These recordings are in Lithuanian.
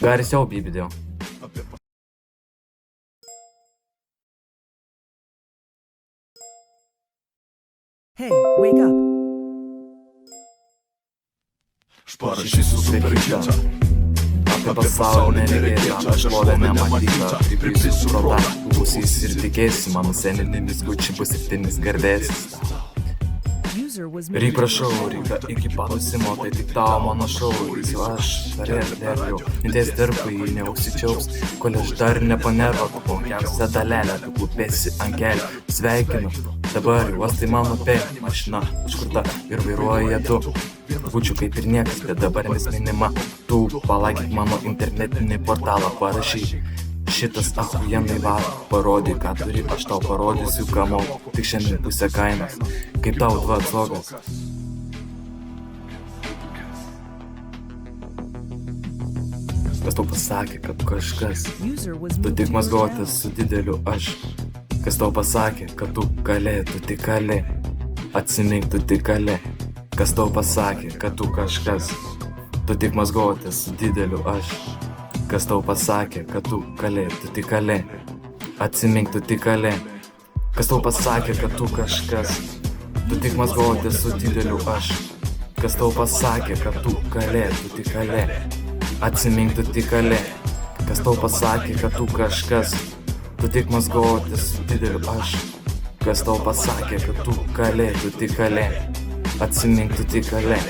Garsiau, bibidėl. Hey, wake up. Parašysiu super hitą apie pasaulį neregėtą, šlovę nematytą. Pripilsiu protą, būsys ir tikėsi, mano seninis gučiai bus rytinis garbėsis. Ryk prašau, ryka iki patusimo, tai tik tau mano šau. Jau aš perėliau, minties dirbai neusičiaus, kol aš dar nepanervo, tu punkiausia dalelė, tu klupėsi ant kelių. Sveikinu, dabar uostai mano pėlį, mašina užkurta ir vairuoja tu. Būčiau kaip ir niekas, bet dabar neminima. Tu palaikyk mano internetinį portalą, parašyk. Šitas achujenai varo, parodyk, ką turi, aš tau parodysiu, ką moku. Tik šiandien pusę kainos, kaip tau dva atsogas. Kas tau pasakė, kad kažkas, tu tik mazgotas su dideliu aš. Kas tau pasakė, kad tu kalė, tu tik kalė. Atsimink, tu tik kalė. Kas tau pasakė, kad tu kažkas, tu tik mazgotas su dideliu aš. Kas tau pasakė, kad tu kalė, tu tik kalė. Atsimink, tu tik kalė. Kas tau pasakė, kad tu kažkas, tu tik mazgotis su dideliu aš. Kas tau pasakė, kad tu kalė, tu tik kalė. Atsimink, tu tik kalė. Kas tau pasakė, kad tu kažkas, tu tik mazgotis su dideliu aš. Kas tau pasakė, kad tu kalė, tu tik kalė. Atsimink, tu tik kalė.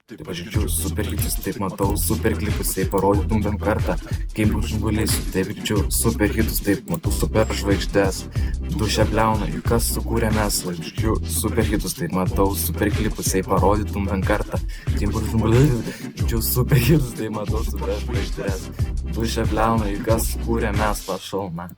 Taip aš girdžiu superhitus, taip matau superklipus, taip parodytum bent kartą, kaip užgulėsiu, taip girdžiu superhitus, taip matau superžvaigždės. Dušę bliauna, juk kas sukūrė mes, girdžiu superhitus, taip matau superklipus, taip parodytum bent kartą, kaip užgulėsiu, girdžiu superhitus, taip matau superžvaigždės. Dušę bliauna, juk kas sukūrė mes, pašau, man.